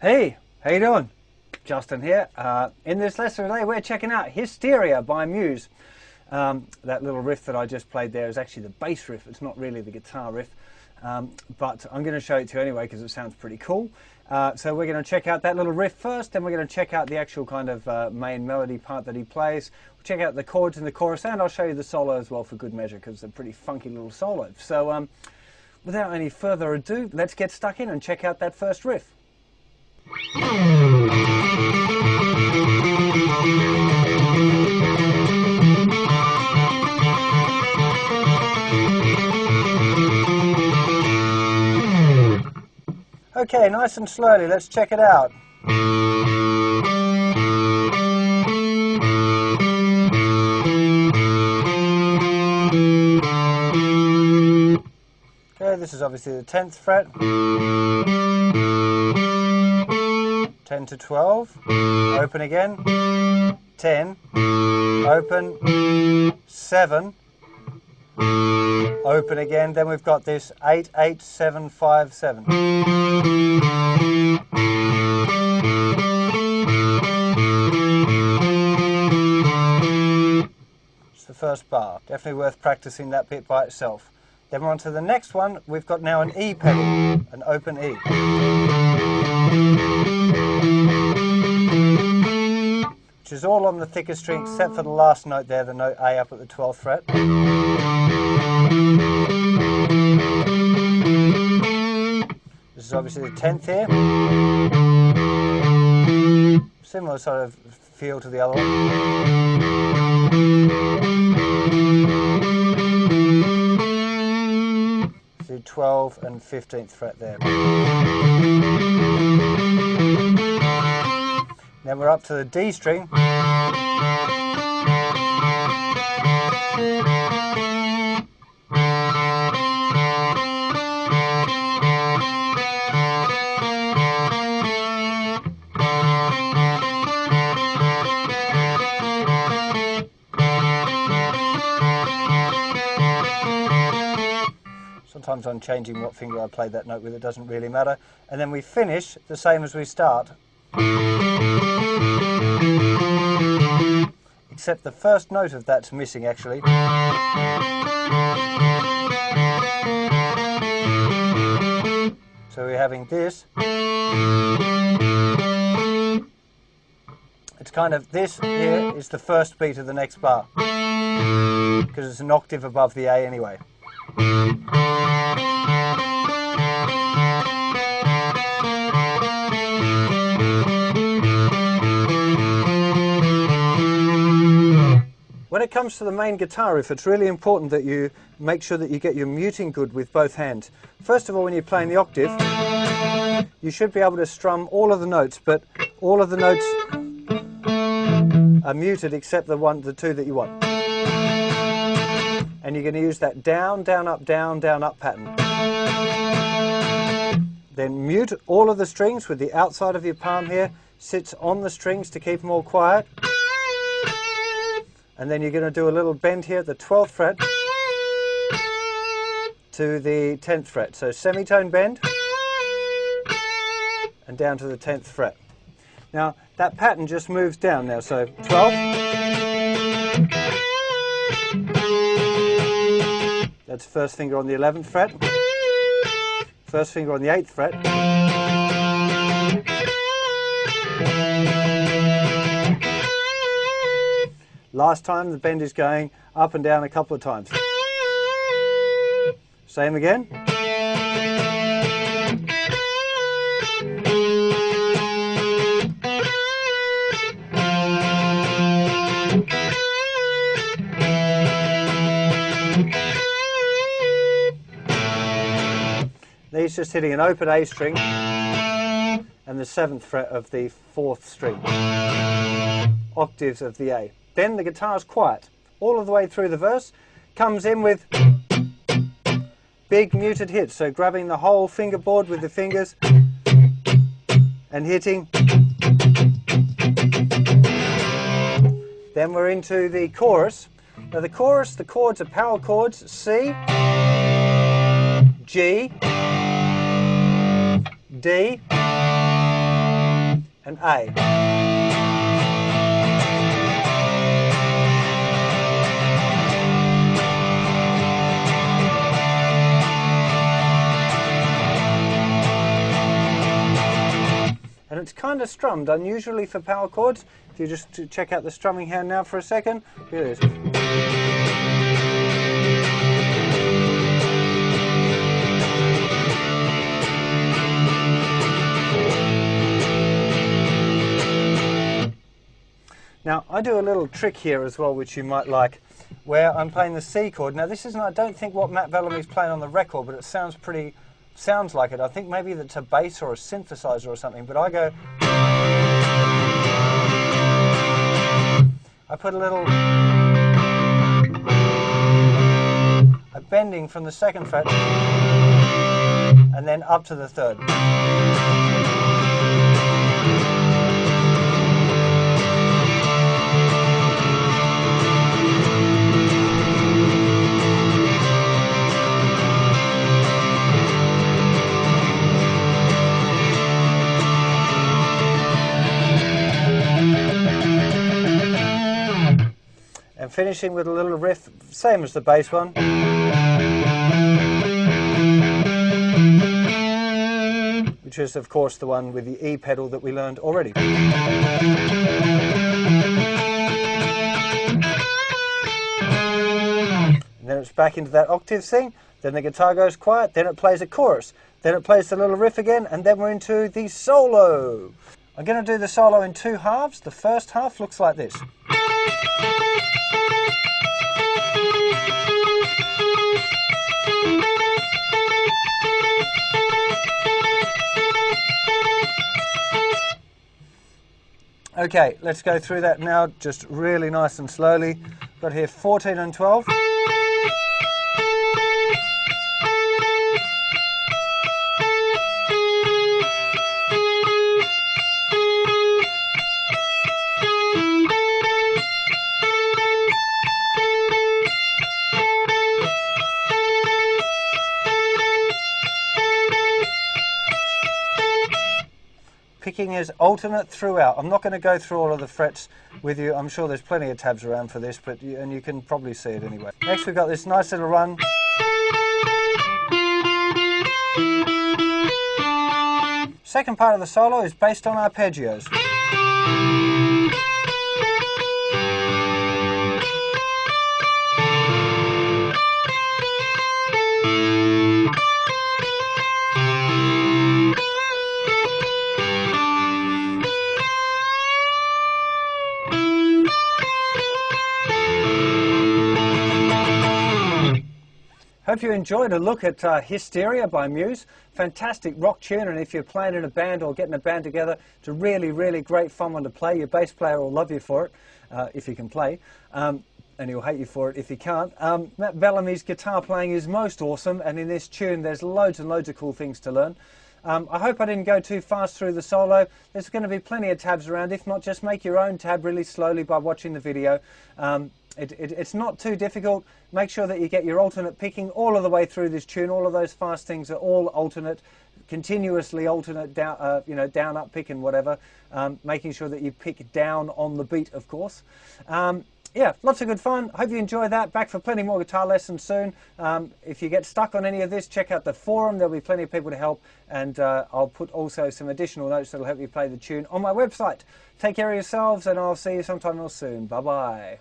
Hey, how you doing? Justin here. In this lesson today we're checking out Hysteria by Muse. That little riff that I just played there is actually the bass riff, it's not really the guitar riff, but I'm going to show it to you anyway because it sounds pretty cool. So we're going to check out that little riff first, then we're going to check out the actual kind of main melody part that he plays. We'll check out the chords in the chorus, and I'll show you the solo as well for good measure because it's a pretty funky little solo. So without any further ado, let's get stuck in and check out that first riff. Okay, nice and slowly, let's check it out. Okay, this is obviously the 10th fret. 10 to 12, open again, 10, open, 7, open again, then we've got this 8, 8, 7, 5, 7. It's the first bar, definitely worth practicing that bit by itself. Then we're on to the next one, we've got now an E pedal, an open E. Which is all on the thicker string except for the last note there, the note A up at the 12th fret. This is obviously the 10th here. Similar sort of feel to the other one. The 12th and 15th fret there. Then we're up to the D string. Sometimes I'm changing what finger I play that note with, it doesn't really matter. And then we finish the same as we start. Except the first note of that's missing actually. So we're having this. It's kind of, this here is the first beat of the next bar. Because it's an octave above the A anyway. When it comes to the main guitar riff, it's really important that you make sure that you get your muting good with both hands. First of all, when you're playing the octave, you should be able to strum all of the notes, but all of the notes are muted except the two that you want. And you're going to use that down, down, up pattern. Then mute all of the strings with the outside of your palm here, sits on the strings to keep them all quiet. And then you're going to do a little bend here at the 12th fret to the 10th fret. So semitone bend and down to the 10th fret. Now that pattern just moves down now, so 12. That's first finger on the 11th fret. First finger on the 8th fret. Last time the bend is going up and down a couple of times. Same again. he's just hitting an open A string and the 7th fret of the 4th string, octaves of the A. Then the guitar's quiet all of the way through the verse, comes in with big muted hits, so grabbing the whole fingerboard with the fingers and hitting. Then we're into the chorus. Now the chorus, the chords are power chords, C, G, D, and A. And it's kind of strummed, unusually for power chords. If you just check out the strumming hand now for a second, here it is. Now, I do a little trick here as well, which you might like, where I'm playing the C chord. Now, this isn't, I don't think, what Matt Bellamy's playing on the record, but it sounds like it. I think maybe it's a bass or a synthesizer or something, but I go, I put a little, a bending from the 2nd fret and then up to the 3rd. And finishing with a little riff, same as the bass one. Which is, of course, the one with the E pedal that we learned already. And then it's back into that octave thing, then the guitar goes quiet, then it plays a chorus, then it plays the little riff again, and then we're into the solo. I'm going to do the solo in 2 halves. The first half looks like this. Okay, let's go through that now, just really nice and slowly. Got here 14 and 12. Picking is alternate throughout. I'm not going to go through all of the frets with you. I'm sure there's plenty of tabs around for this, but and you can probably see it anyway. Next we've got this nice little run. Second part of the solo is based on arpeggios. Hope you enjoyed a look at Hysteria by Muse. Fantastic rock tune, and if you're playing in a band or getting a band together, it's a really, really great fun one to play. Your bass player will love you for it, if you can play, and he'll hate you for it if you can't. Matt Bellamy's guitar playing is most awesome, and in this tune there's loads and loads of cool things to learn. I hope I didn't go too fast through the solo. There's going to be plenty of tabs around. If not, just make your own tab really slowly by watching the video. It's not too difficult. Make sure that you get your alternate picking all of the way through this tune. All of those fast things are all alternate, continuously alternate, down, down, up, pick and whatever. Making sure that you pick down on the beat, of course. Yeah, lots of good fun. Hope you enjoy that. Back for plenty more guitar lessons soon. If you get stuck on any of this, check out the forum. There'll be plenty of people to help. And I'll put also some additional notes that'll help you play the tune on my website. Take care of yourselves, and I'll see you sometime real soon. Bye-bye.